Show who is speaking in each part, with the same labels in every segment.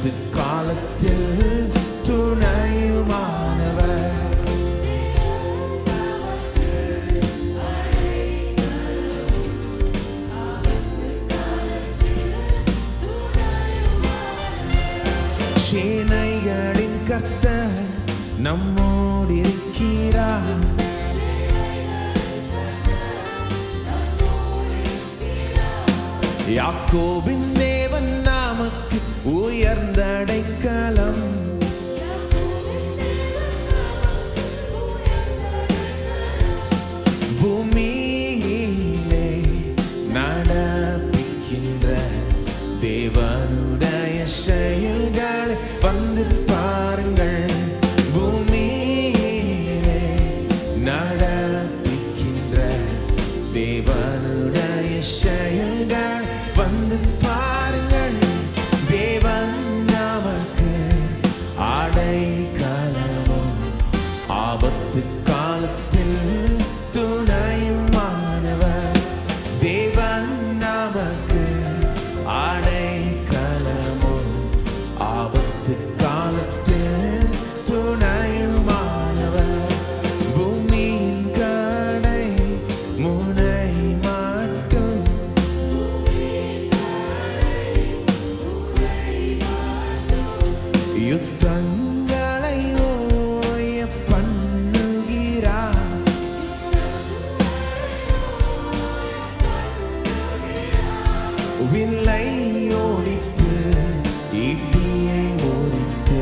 Speaker 1: ஆபத்து காலத்தில் துணையுமானவர். சேனைகளின் கர்த்தர் நம்மோடு இருக்கிறார். யாக்கோபின் தேவன் நமக்கு உயர்ந்த அடைக்கலம். பூமியிலே நடப்பிக்கின்ற தேவனுடைய செயல்களை வந்து பாருங்கள். பூமியிலே நடப்பிக்கின்ற தேவனுடைய செயல்கள் வந்து பாருங்கள். தேவன் நமக்கு அடைக்கலமும் ஆபத்து காலத்தில் துணையுமானவர். தேவன் நமக்கு அடைக்கலமும் ஆபத்து காலத்தில் துணையுமானவர். பூமியின் கடை முனை மட்டும் யுத்தங்களை ஓய பண்ணுகிறார். வில்லை ஓடித்து ஈட்டியை ஓடித்து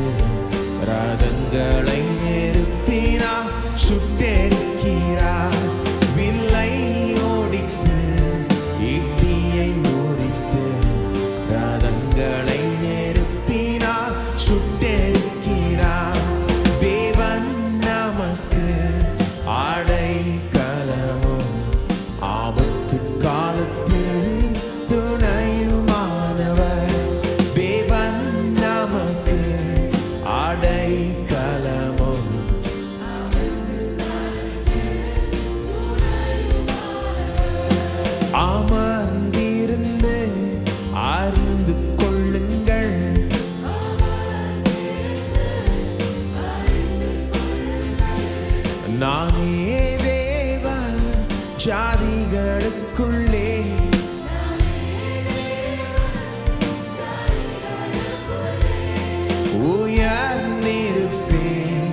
Speaker 1: ரதங்களை நெருப்பினார் சுட்டெரிக்கிறார். வில்லை ஓடித்து ஈட்டியை ஓடித்து ரதங்களை நெருப்பினார் சுட்டெரிக்கிறார். தேவன் நமக்கு அடைக்கலமும் ஆபத்து காலத்தில் துணையுமானவர். தேவன் நமக்கு அடைக்கலமும் அமர்ந்திருந்து அறிந்து கொள்ளுங்கள். நானே தேவன் ஜாதிகளுக்குள்ளே உயர்ந்திருப்பேன்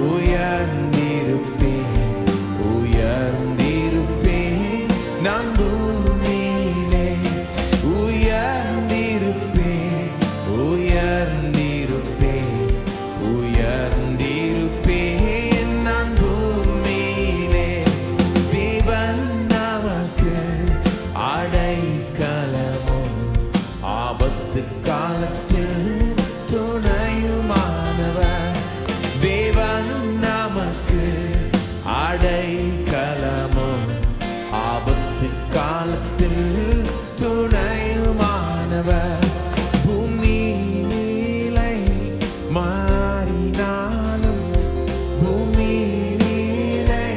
Speaker 1: உயர்ந்திருப்பேன் உயர்ந்திருப்பேன். நான் பூமியிலே உயர்ந்திருப்பேன் உயர்ந்திருப்பேன் உயர்ந்திருப்பேன். நான் பூமியிலே தேவன் நமக்கு அடைக்கலமும் ஆபத்து காலத்தில் துணையுமானவர். தேவன் நமக்கு அடைக்கலமும் ஆபத்து காலத்தில் துணையுமானவர். பூமி நீலை மாறினாலும் பூமி நீலை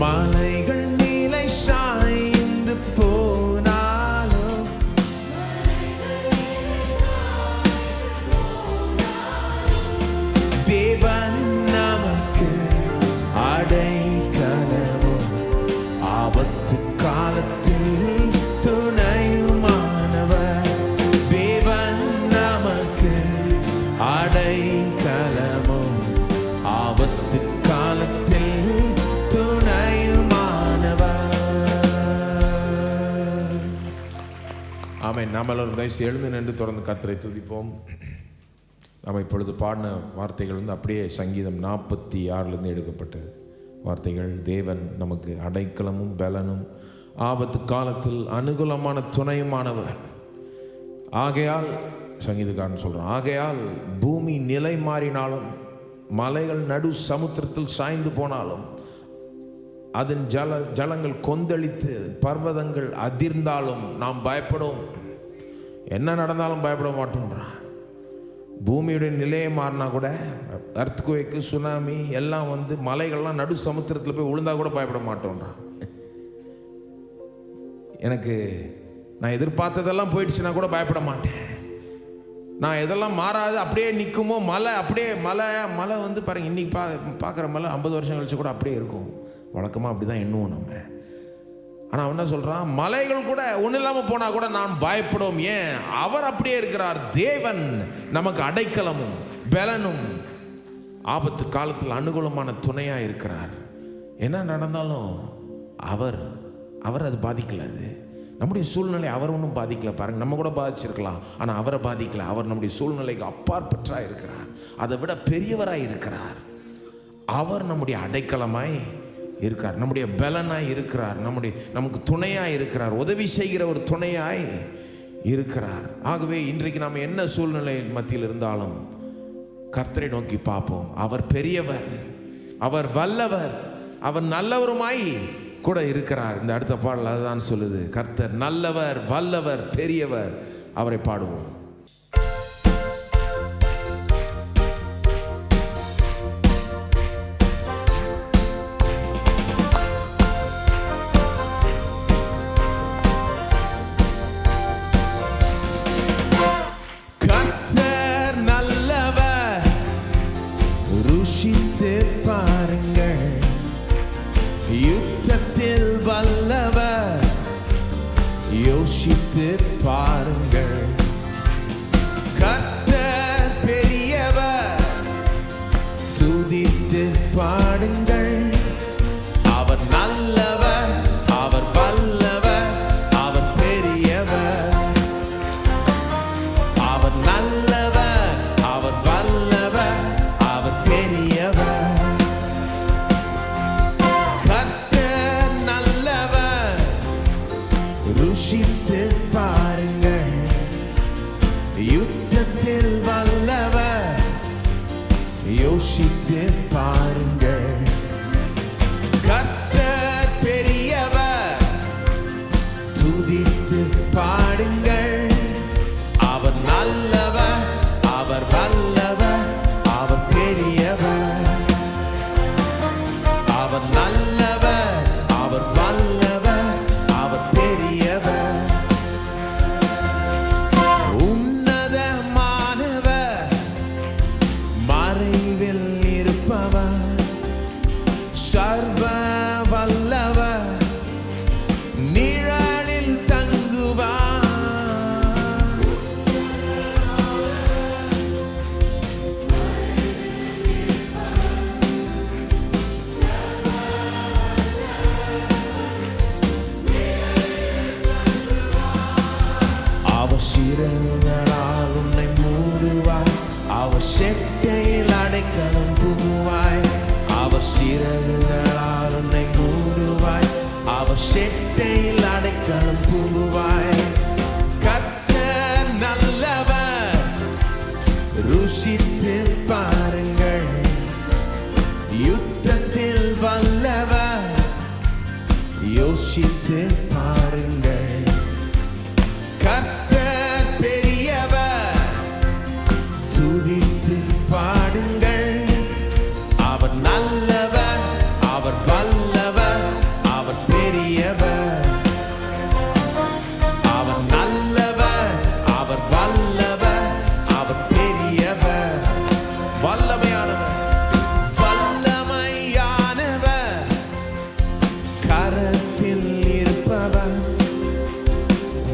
Speaker 1: மலைகள் நீலை சாய்ந்து போனாலும் தேவன் நமக்கு அடைக்கலமும் ஆபத்து காலத்தில் துணையுமானவர். தேவன் நமக்கு அடைக்கலமும் ஆபத்து காலத்தில் துணையுமானவர். ஆமென். நாம் எல்லாரும் தயவுசெய்து எழுந்து நின்று தொடர்ந்து கர்த்தரை துதிப்போம். நாம் இப்பொழுது பாடின வார்த்தைகள் வந்து அப்படியே சங்கீதம் 46 எடுக்கப்பட்ட வார்த்தைகள். தேவன் நமக்கு அடைக்கலமும் பலனும் ஆபத்து காலத்தில் அனுகூலமான துணையுமானவர். ஆகையால் சங்கீதக்காரன் சொல்கிறான், ஆகையால் பூமி நிலை மாறினாலும் மலைகள் நடு சமுத்திரத்தில் சாய்ந்து போனாலும் அதன் ஜலங்கள் கொந்தளித்து பர்வதங்கள் அதிர்ந்தாலும் நாம் பயப்படும். என்ன நடந்தாலும் பயப்பட மாட்டோம்ன்றான். பூமியுடைய நிலையை மாறினா கூட எர்த்குவேக்கு சுனாமி எல்லாம் வந்து மலைகள்லாம் நடு சமுத்திரத்தில் போய் விழுந்தா கூட பயப்பட மாட்டோம்ன்றான். எனக்கு நான் எதிர்பார்த்ததெல்லாம் போயிடுச்சுன்னா கூட பயப்பட மாட்டேன். நான் எதெல்லாம் மாறாது அப்படியே நிற்குமோ, மலை அப்படியே மலை வந்து பாருங்க, இன்னைக்கு பார்க்குற மலை 50 வருஷம் கழிச்சு கூட அப்படியே இருக்கும். வழக்கமாக அப்படி தான் எண்ணுவோம் நம்ம. ஆனால் அவன் என்ன சொல்கிறான், மலைகள் கூட ஒன்றும் இல்லாமல் போனால் கூட நான் பயப்படும். ஏன்? அவர் அப்படியே இருக்கிறார். தேவன் நமக்கு அடைக்கலமும் பலனும் ஆபத்து காலத்தில் அனுகூலமான துணையாக இருக்கிறார். என்ன நடந்தாலும் அவர் அது பாதிக்கல. அது நம்முடைய சூழ்நிலை அவர் ஒன்றும் பாதிக்கல. பாருங்க, நம்ம கூட பாதிச்சிருக்கலாம், ஆனால் அவரை பாதிக்கல. அவர் நம்முடைய சூழ்நிலைக்கு அப்பாற்பட்டாக இருக்கிறார், அதை விட பெரியவராய் இருக்கிறார். அவர் நம்முடைய அடைக்கலமாய் இருக்கிறார், நம்முடைய பலனாய் இருக்கிறார், நமக்கு துணையாய் இருக்கிறார், உதவி செய்கிற ஒரு துணையாய் இருக்கிறார். ஆகவே இன்றைக்கு நாம் என்ன சூழ்நிலை மத்தியில் இருந்தாலும் கர்த்தரை நோக்கி பார்ப்போம். அவர் பெரியவர், அவர் வல்லவர், அவர் நல்லவருமாய் கூட இருக்கிறார். இந்த அடுத்த பாடல் அதுதான் சொல்லுது. கர்த்தர் நல்லவர், வல்லவர், பெரியவர். அவரை பாடுவோம். கர்த்தர் நல்லவர், ருசித்து பாருங்கள். யுத்தத்தில் வல்லவர், யோசித்து பாருங்கள். கர்த்தர் பெரியவர், துதித்து பாடுங்கள். அவர் நல்லவர், அவர் வல்லவர், அவர் பெரியவர். அவர் நல்லவர், அவர் வல்லவர், அவர் பெரியவர். ருசித்து பாருங்கள். யுத்தத்தில் வல்லவர், யோசித்து பாருங்கள். கர்த்தர் பெரியவர், துதித்து பாடுங்கள். அவர் நல்லவர், அவர் வல்லவர், அவர் பெரியவர். அவர் நல்லவர், அவர் வல்லவர், அவர் பெரியவர். உன்னதமானவர், மறைவில் இருப்பவர், சர்வ வல்லவர், நிழலில் தங்குவார். அவர் சிறகுகளால் உன்னை மூடுவார், அவர் செட்டையில் அடைக்கலம் புகுவாய். அவர் சிறகுகளால் உன்னை மூடுவாய், அவர் செட்டையில் அடைக்கலம் புகுவாய். கர்த்தர் நல்லவர், ருசித்து பாருங்கள். யுத்தத்தில் வல்லவர், யோசித்து பாருங்கள். கர்த்தர் பெரியவர், துதித்து பாடுங்கள். அவர் நல்லவர், அவர் வல்லவர், அவர் பெரியவர். அவர் நல்லவர், அவர் வல்லவர், அவர் பெரியவர். வல்லமையானவர், வல்லமையானவர், கரத்தில் இருப்பவர்,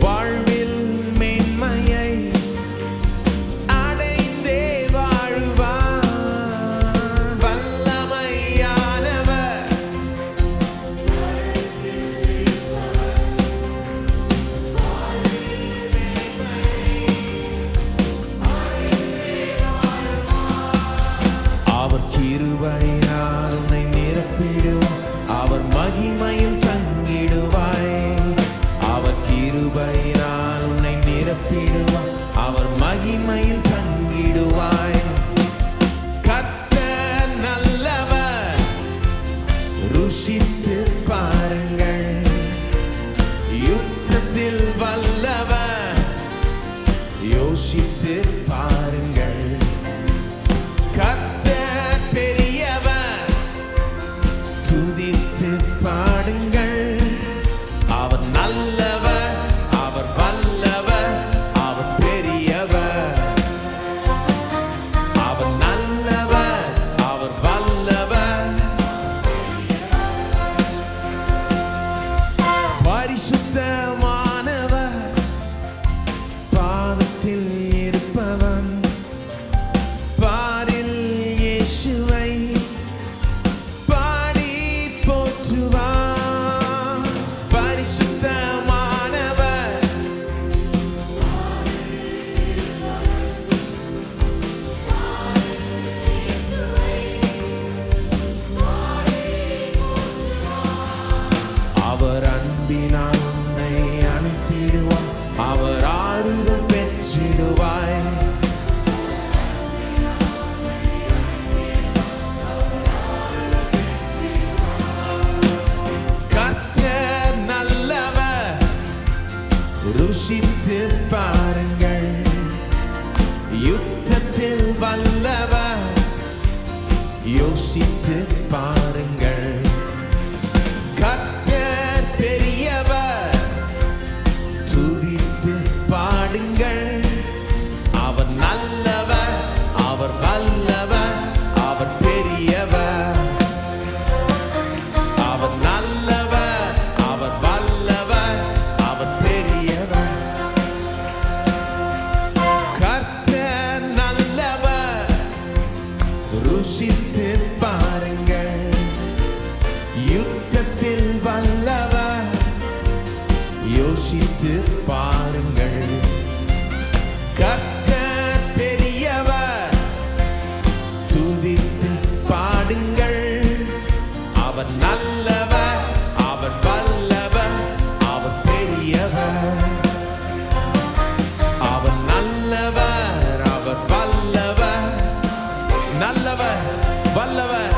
Speaker 1: வாழ்வில் மேன்மையை அடைந்தே வாழ்வார். வல்லமையானவர், அவர் கிருபையினால் உன்னை நிரப்பிடுவார், அவர் மகிமையில் தங்கிடுவாய். அவர் கிருபையினால் உன்னை நிரப்பிடுவார், அவர் மகிமையில் தங்கிடுவாய். கர்த்தர் நல்லவர், ருசித்து பாருங்கள். யுத்தத்தில் வல்லவர், யோசித்து பாருங்கள். கர்த்தர் பெரியவர், துதித்து பாடுங்கள். அவர் நல்லவர், அவர் ருசித்து பாருங்கள், யுத்தத்தில் வல்லவர். யோசித்து பாருங்கள், கர்த்தர் பெரியவர். துதித்து பாடுங்கள், அவர் நல்லவர், அவர் வல்லவர், அவர் பெரியவர். அவர் நல்லவர், அவர் வல்லவர், அவர் பெரியவர். கர்த்தர் நல்லவர், ருசித்து பாருங்கள், யுத்தத்தில் வல்லவர். யோசித்து பாருங்கள், கர்த்தர் பெரியவர். துதித்து பாடுங்கள், அவர் நல்லவர், அவர் வல்லவர், அவர் பெரியவர். அவர் நல்லவர், அவர் வல்லவர், நல்லவர், வல்லவர்.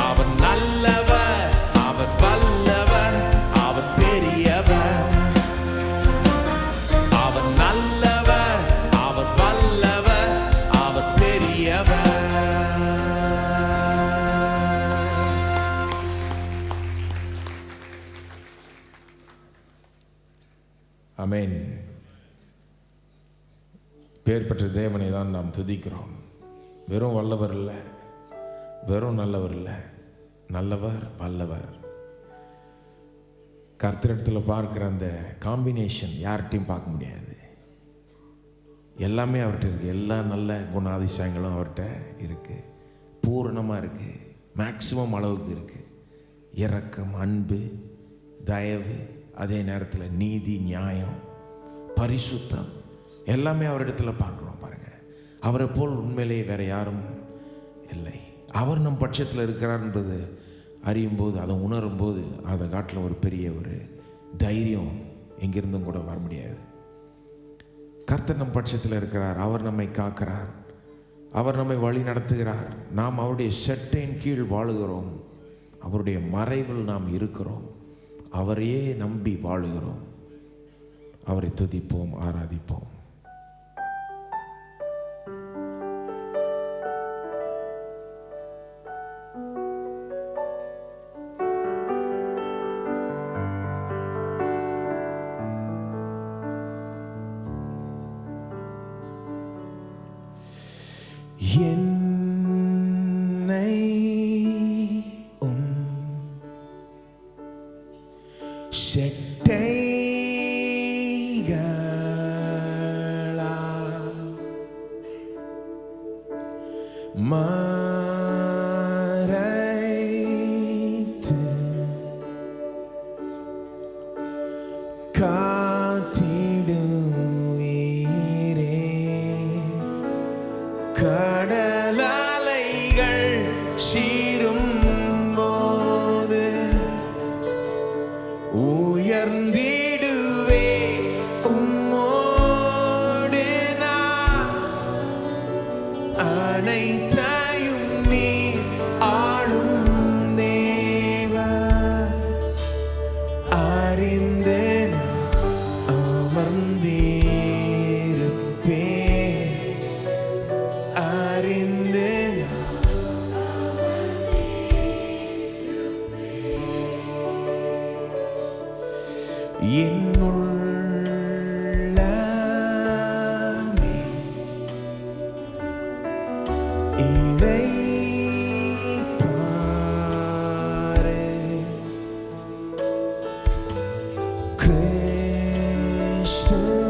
Speaker 1: அவர் நல்லவர், அவர் வல்லவர், அவர் பெரியவர். அவர் நல்லவர், அவர் வல்லவர், அவர் பெரியவர். ஆமென். பேர் பெற்ற தேவனை தான் நாம் துதிக்கிறோம். வெறும் வல்லவர் இல்லை, வெறும் நல்லவர் இல்லை, நல்லவர், வல்லவர். கர்த்தரிடத்தில் பார்க்குற அந்த காம்பினேஷன் யார்கிட்டையும் பார்க்க முடியாது. எல்லாமே அவர்கிட்ட இருக்குது. எல்லா நல்ல குணாதிசயங்களும் அவர்கிட்ட இருக்குது, பூரணமாக இருக்குது, மேக்சிமம் அளவுக்கு இருக்குது. இரக்கம், அன்பு, தயவு, அதே நேரத்தில் நீதி, நியாயம், பரிசுத்தம் எல்லாமே அவரிடத்தில் பார்க்குறோம். பாருங்கள், அவரை போல் உண்மையிலேயே வேறு யாரும் இல்லை. அவர் நம் பட்சத்தில் இருக்கிறார் என்பது அறியும் போது, அதை உணரும் போது, அதை காட்டில் ஒரு பெரிய ஒரு தைரியம் எங்கிருந்தும் கூட வர முடியாது. கர்த்தர் நம் பட்சத்தில் இருக்கிறார், அவர் நம்மை காக்கிறார், அவர் நம்மை வழி நடத்துகிறார். நாம் அவருடைய செட்டையின் கீழ் வாழுகிறோம், அவருடைய மறைவில் நாம் இருக்கிறோம், அவரையே நம்பி வாழுகிறோம். அவரை துதிப்போம், ஆராதிப்போம். என்னை செட்டைகளா மறைத்து காத்திடுவீரே. கடலாலைகள் சீரும் போது உயர்ந்திடுவே உம்மோடு நான். அனைத்தையும் நீ ஆளும் தேவன், அறிந்து அமர்ந்திருப்பேன். அறிந்து என்னுள்ளமே இளைப்பாறு.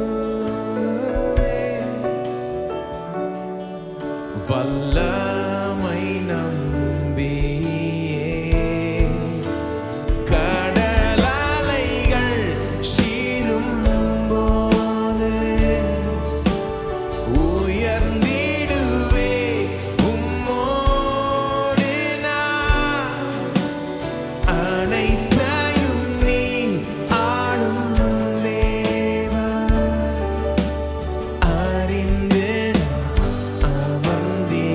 Speaker 1: கிறிஸ்துவே வல்லமை நம்பியே கடலாலைகள் சீரும் போது உயர்ந்திடுவே உம்மோடு நான். அனைத்தையும் நீ ஆளும் தேவன், அறிந்து அமர்ந்தே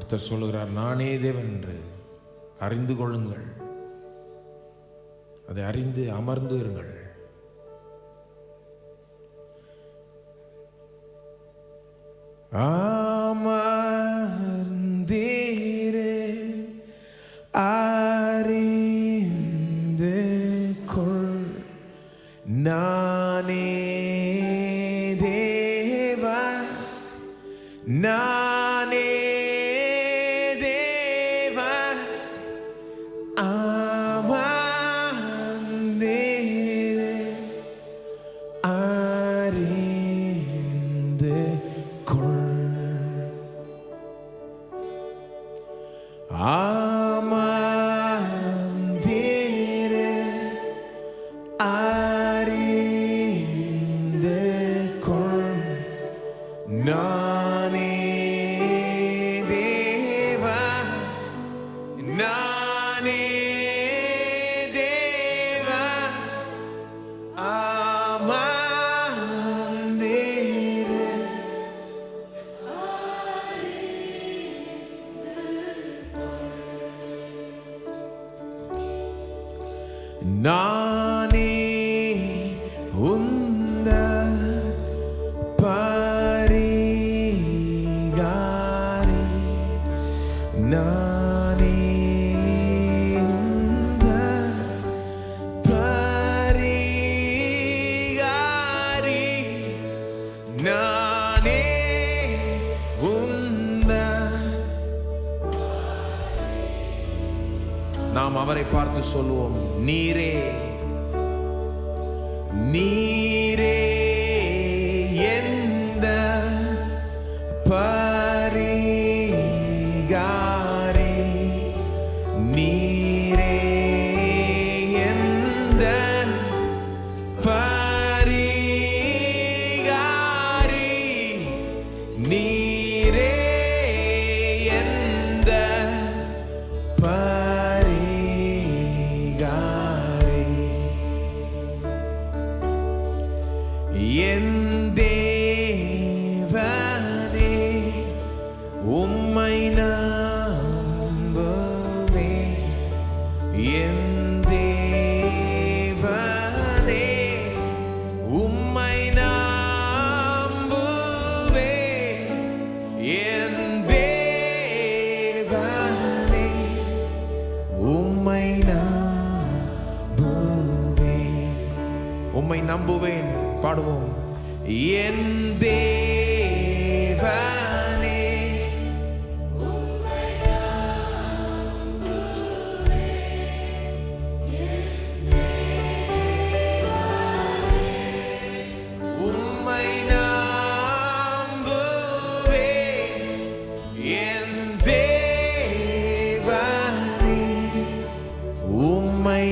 Speaker 1: கர்த்தர் சொல்லுகிறார், நானே தேவன் என்று அறிந்து கொள்ளுங்கள், அதை அறிந்து அமர்ந்து இருங்கள். அமர்ந்தீரே அறிந்து கொள், நானே தேவன், நானே தேவன். அமர்ந்தீரே அறிந்து கொள். அமர்ந்தீரே அறிந்து கொள், நானே தேவன், நானே தேவன். அமர்ந்தீரே நானே உந்த பரிகாரி, நானே உந்த பரிகாரி, நானே உந்த. நாம் அவரை பார்த்து சொல்லுவோம், நீரே நீரே எந்த பரிகாரி, நீரே எந்த பரிகாரி, நீரே எந்த பரிகாரி. என் தேவனே உம்மை நம்புவேன், என் தேவனே உம்மை நம்புவேன், என் தேவனே உம்மை நம்புவேன். உம்மை நம்புவேன் பாடுவோம். என் தேவனே உம்மை நம்புவேன், என் தேவனே உம்மை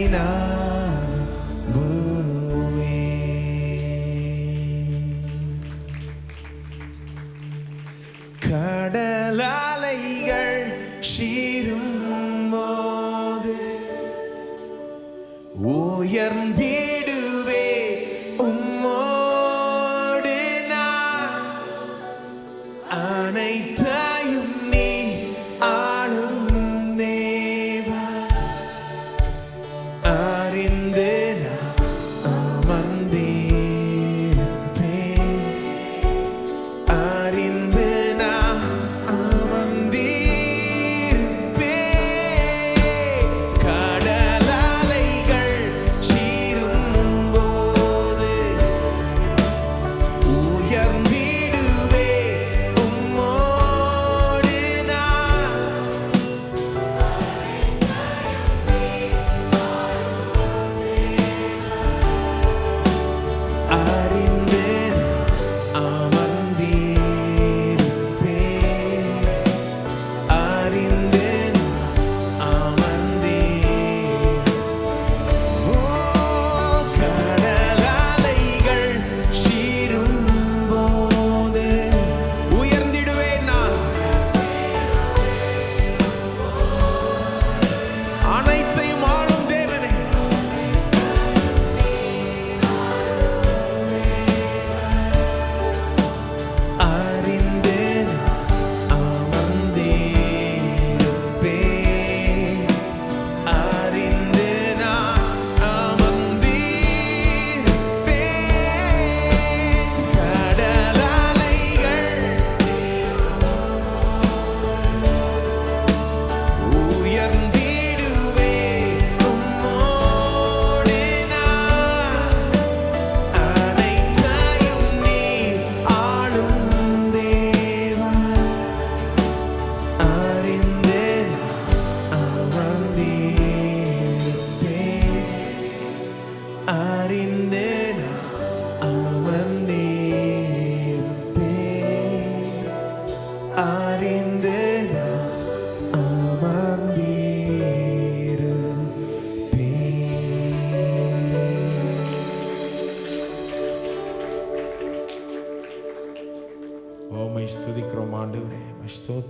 Speaker 1: கடலாலைகள் சீரும் போது உயர்ந்திடுவே உம்மோடு நான், அனைத்தையும் நீ ஆளும் தேவா, அறிந்து நான் அமர்ந்தேன், அறிந்து நான் அமர்ந்தேன். கடலாலைகள் சீரும்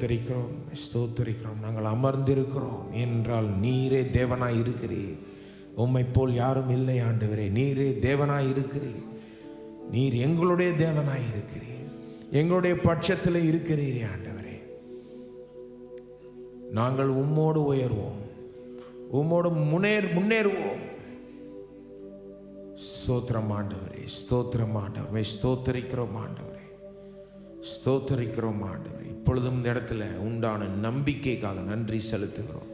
Speaker 1: ஸ்தோத்தரிக்கிறோம், ஸ்தோத்தரிக்கிறோம். நாங்கள் அமர்ந்திருக்கிறோம் என்றால் நீரே தேவனாய் இருக்கிறீர். உம்மை போல் யாரும் இல்லை ஆண்டவரே. நீரே தேவனாய் இருக்கிறீர். நீர் எங்களுடைய தேவனாய் இருக்கிறீர். எங்களுடைய பட்சத்தில் இருக்கிறீரே ஆண்டவரே. நாங்கள் உம்மோடு உயர்வோம், உம்மோடு முன்னேறுவோம். ஸ்தோத்திரம் ஆண்டவரே, ஸ்தோத்திரம் ஆண்டவரே, ஸ்தோத்தரிக்கிறோம் ஆண்டவரே, ஸ்தோத்தரிக்கிறோம் ஆண்டவரே. இப்பொழுதும் இந்த இடத்துல உண்டான நம்பிக்கைக்காக நன்றி செலுத்துகிறோம்.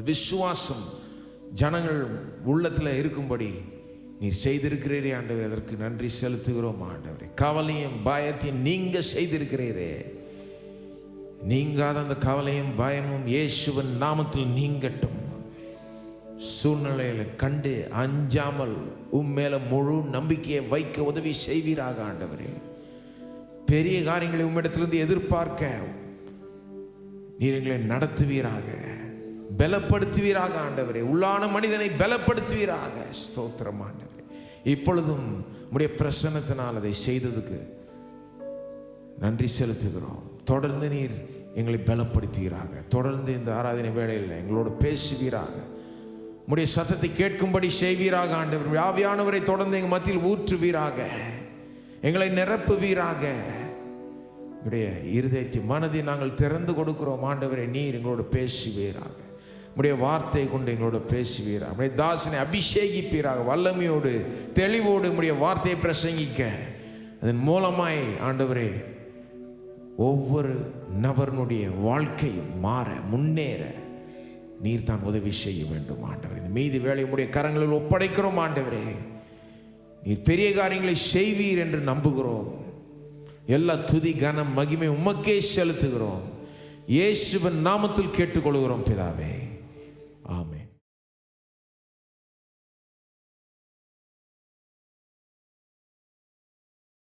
Speaker 1: விசுவாசம் ஜனங்கள் உள்ளத்தில் இருக்கும்படி நீர் செய்திருக்கிறீரே ஆண்டவரே, அதற்கு நன்றி செலுத்துகிறோம் ஆண்டவரே. கவலையும் பயத்தையும் நீங்க செய்திருக்கிறீரே. நீங்காத அந்த கவலையும் பயமும் இயேசுவின் நாமத்தில் நீங்கட்டும். சூழ்நிலையில கண்டு அஞ்சாமல் உம்மேல முழு நம்பிக்கையை வைக்க உதவி செய்வீராக ஆண்டவரே. பெரிய காரியங்களை உம்மிடத்திலிருந்து எதிர்பார்க்க நீர் எங்களை நடத்துவீராக, பலப்படுத்துவீராக ஆண்டவரே. உள்ளான மனிதனை பலப்படுத்துவீராக. ஸ்தோத்திரம் ஆண்டவரே. இப்பொழுதும் உம்முடைய பிரசன்னத்தினால் அதை செய்ததுக்கு நன்றி செலுத்துகிறோம். தொடர்ந்து நீர் எங்களை பலப்படுத்துவீராக. தொடர்ந்து இந்த ஆராதனை வேளையில் எங்களோடு பேசுவீராக. உம்முடைய சத்தத்தை கேட்கும்படி செய்வீராக ஆண்டவர். ஆவியானவரை தொடர்ந்து எங்கள் மத்தியில் ஊற்றுவீராக, எங்களை நிரப்புவீராக. உடைய இருதயத்தை மனதை நாங்கள் திறந்து கொடுக்கிறோம் ஆண்டவரை. நீர் எங்களோடு பேசுவீராக. உடைய வார்த்தை கொண்டு எங்களோட பேசுவீராக. உடைய தாசனை அபிஷேகிப்பீராக. வல்லமையோடு தெளிவோடு உடைய வார்த்தையை பிரசங்கிக்க அதன் மூலமாய் ஆண்டவரே ஒவ்வொரு நபருடைய வாழ்க்கையும் மாற முன்னேற நீர் தான் உதவி செய்ய வேண்டும் ஆண்டவரே. இந்த மீதி வேலை உடைய கரங்களில் ஒப்படைக்கிறோம் ஆண்டவரே. நீர் பெரிய காரியங்களை செய்வீர் என்று நம்புகிறோம். எல்லா துதி கனம் மகிமை உமக்கே செலுத்துகிறோம். இயேசுவின் நாமத்தில் கேட்டுக்கொள்கிறோம் பிதாவே.